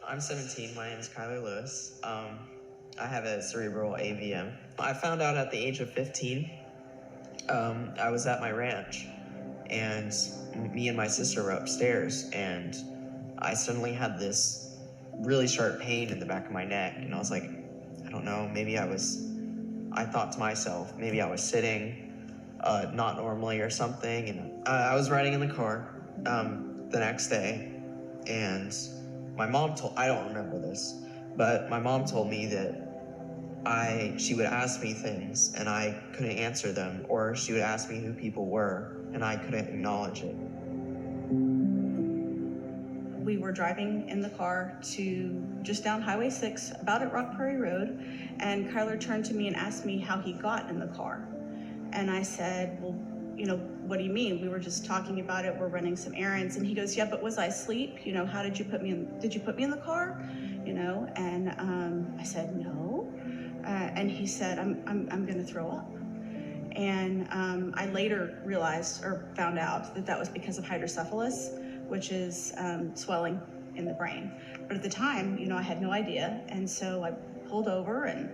I'm 17. My name is Kyler Lewis. I have a cerebral AVM. I found out at the age of 15. I was at my ranch, and me and my sister were upstairs, and I suddenly had this really sharp pain in the back of my neck, and I was like, I don't know, I thought to myself, maybe I was sitting not normally or something, and I was riding in the car the next day, and I don't remember this, but my mom told me that she would ask me things and I couldn't answer them, or she would ask me who people were and I couldn't acknowledge it. We were driving in the car to just down Highway 6, about at Rock Prairie Road, and Kyler turned to me and asked me how he got in the car. And I said, well, what do you mean? We were just talking about it, we're running some errands. And he goes, yeah, but was I asleep? How did you put me in the car? And I said, no. And he said, I'm gonna throw up. And I later found out that was because of hydrocephalus, which is swelling in the brain. But at the time, I had no idea. And so I pulled over, and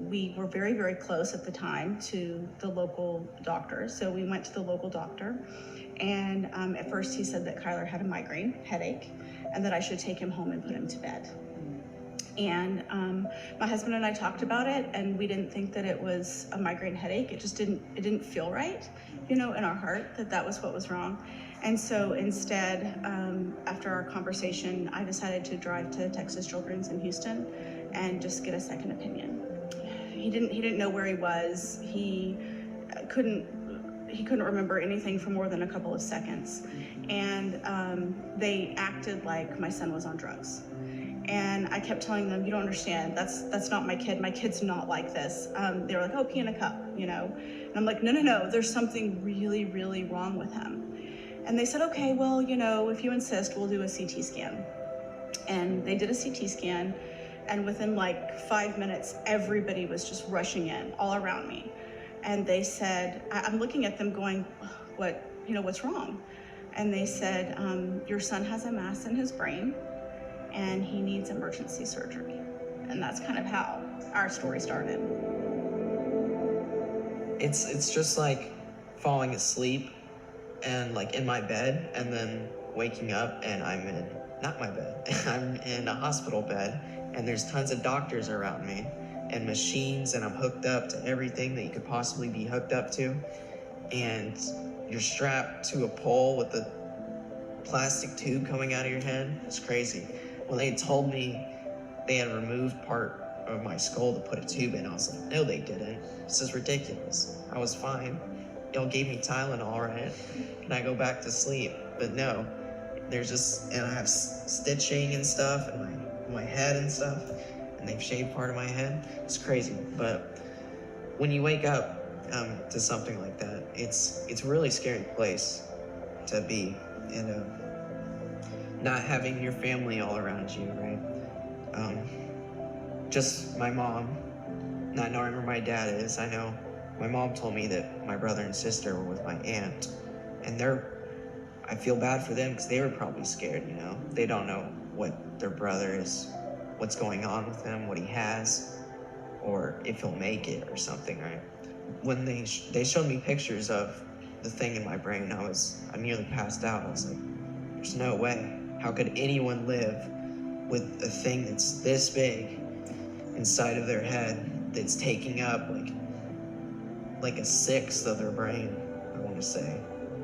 we were very, very close at the time to the local doctor. So we went to the local doctor, and at first he said that Kyler had a migraine headache and that I should take him home and put him to bed. And my husband and I talked about it, and we didn't think that it was a migraine headache. It just didn't feel right, in our heart that was what was wrong. And so instead, after our conversation, I decided to drive to Texas Children's in Houston and just get a second opinion. He didn't know where he was. He couldn't remember anything for more than a couple of seconds. And they acted like my son was on drugs. And I kept telling them, you don't understand, that's not my kid. My kid's not like this. They were like, oh, pee in a cup, And I'm like, no, there's something really, really wrong with him. And they said, okay, well, if you insist, we'll do a CT scan. And they did a CT scan, and within like 5 minutes, everybody was just rushing in all around me. And they said, I'm looking at them going, what's wrong? And they said, your son has a mass in his brain, and he needs emergency surgery. And that's kind of how our story started. It's just like falling asleep and like in my bed, and then waking up and I'm in, not my bed, I'm in a hospital bed, and there's tons of doctors around me and machines, and I'm hooked up to everything that you could possibly be hooked up to. And you're strapped to a pole with a plastic tube coming out of your head. It's crazy. When they told me they had removed part of my skull to put a tube in, I was like, no, they didn't. This is ridiculous. I was fine. Y'all gave me Tylenol, right? And I go back to sleep. But no, and I have stitching and stuff, and my head and stuff, and they've shaved part of my head. It's crazy. But when you wake up to something like that, it's a really scary place to be, not having your family all around you, right? Just my mom, not knowing where my dad is. I know my mom told me that my brother and sister were with my aunt, and I feel bad for them because they were probably scared, They don't know what their brother is, what's going on with him, what he has, or if he'll make it or something, right? When they showed me pictures of the thing in my brain, I nearly passed out. I was like, there's no way. How could anyone live with a thing that's this big inside of their head that's taking up like a sixth of their brain, I want to say,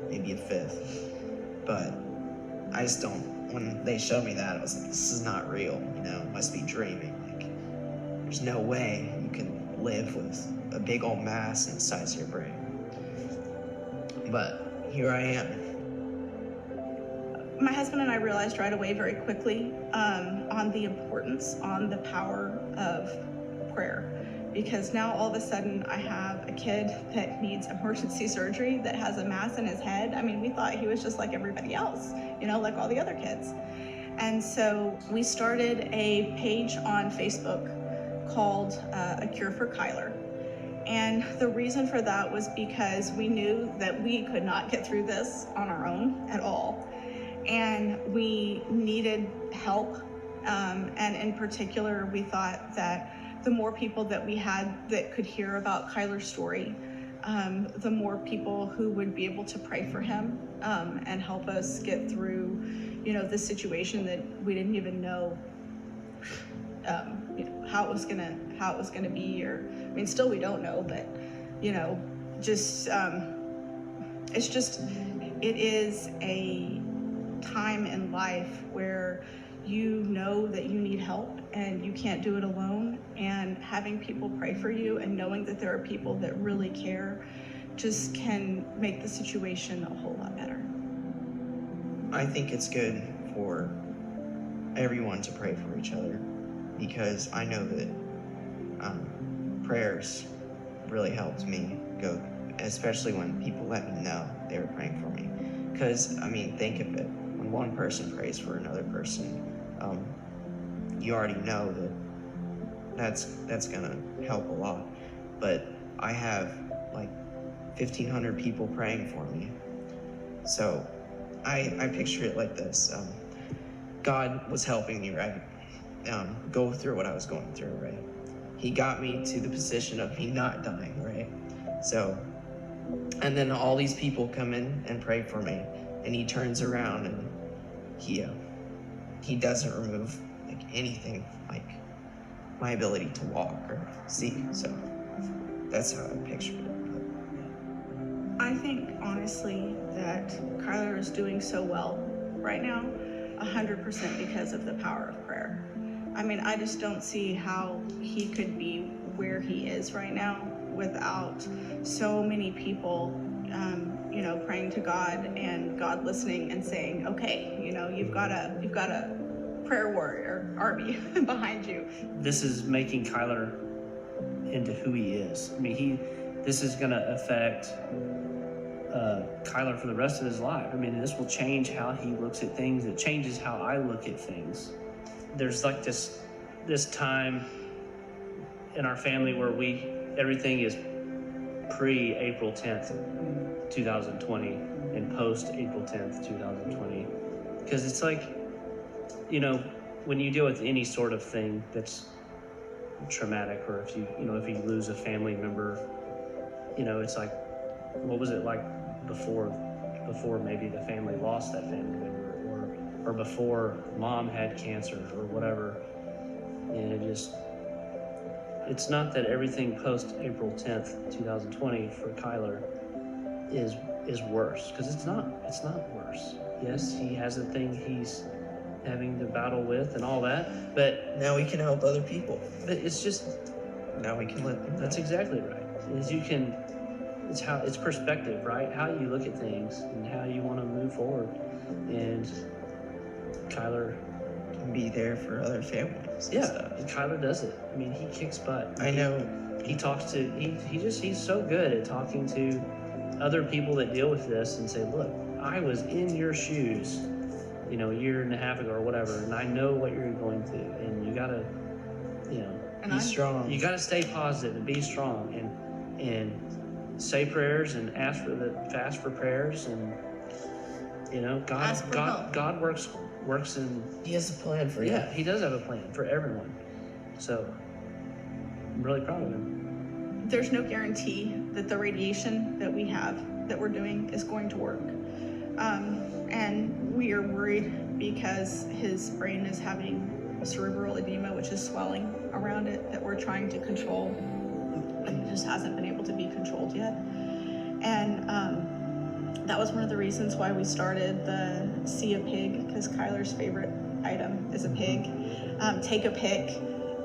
maybe a fifth. But I just don't, when they showed me that, I was like, this is not real, must be dreaming. There's no way you can live with a big old mass in the size of your brain. But here I am. My husband and I realized right away very quickly on the power of prayer. Because now all of a sudden I have a kid that needs emergency surgery, that has a mass in his head. We thought he was just like everybody else, like all the other kids. And so we started a page on Facebook called A Cure for Kyler. And the reason for that was because we knew that we could not get through this on our own at all. And we needed help And in particular, we thought that the more people that we had that could hear about Kyler's story, the more people who would be able to pray for him and help us get through, this situation that we didn't even know, how it was gonna be, or still we don't know, but it is a time in life where you know that you need help and you can't do it alone, and having people pray for you and knowing that there are people that really care just can make the situation a whole lot better. I think it's good for everyone to pray for each other, because I know that prayers really helped me go, especially when people let me know they were praying for me. Because, think of it, when one person prays for another person, you already know that that's gonna help a lot. But I have like 1,500 people praying for me. So I picture it like this. God was helping me, right? Go through what I was going through, right? He got me to the position of me not dying, right? So, and then all these people come in and pray for me, and he turns around and he doesn't remove anything, like my ability to walk or see. So that's how I pictured it. I think honestly that Kyler is doing so well right now 100% because of the power of prayer. I just don't see how he could be where he is right now without so many people praying to God and God listening and saying, okay, you've got a prayer warrior army behind you. This is making Kyler into who he is. This is going to affect Kyler for the rest of his life. This will change how he looks at things. It changes how I look at things. There's like this time in our family where everything is pre-April 10th, 2020 and post-April 10th, 2020. Because it's like, when you deal with any sort of thing that's traumatic, or if you lose a family member, it's like, what was it like before maybe the family lost that family member, or before mom had cancer or whatever. And it's not that everything post April 10th, 2020 for Kyler is worse, because it's not worse. Yes, he has a thing he's having to battle with and all that, but now we can help other people. But it's just, now we can let them know. That's exactly right. It's perspective, right? How you look at things and how you want to move forward. And Kyler can be there for other families. Yeah, and Kyler does it. He kicks butt. I know. He talks to, he's so good at talking to other people that deal with this and say, look, I was in your shoes, a year and a half ago or whatever, and I know what you're going through, and you gotta, be strong. You gotta stay positive and be strong, and say prayers and fast for prayers, and God works in. He has a plan for you. Yeah, he does have a plan for everyone. So I'm really proud of him. There's no guarantee that the radiation that we're doing is going to work. And we are worried because his brain is having cerebral edema, which is swelling around it, that we're trying to control. It just hasn't been able to be controlled yet. And that was one of the reasons why we started the See a Pig, because Kyler's favorite item is a pig. Take a pic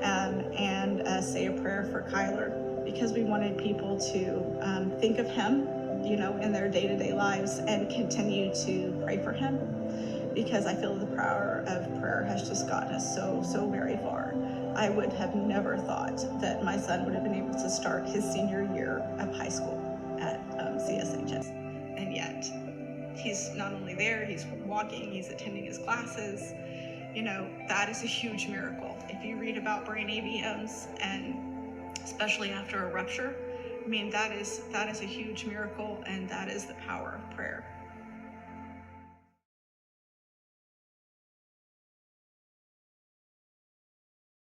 and say a prayer for Kyler, because we wanted people to think of him, in their day-to-day lives, and continue to pray for him, because I feel the power of prayer has just gotten us so very far. I would have never thought that my son would have been able to start his senior year of high school at CSHS. And yet, he's not only there, he's walking, he's attending his classes. That is a huge miracle. If you read about brain AVMs, and especially after a rupture, that is a huge miracle, and that is the power of prayer.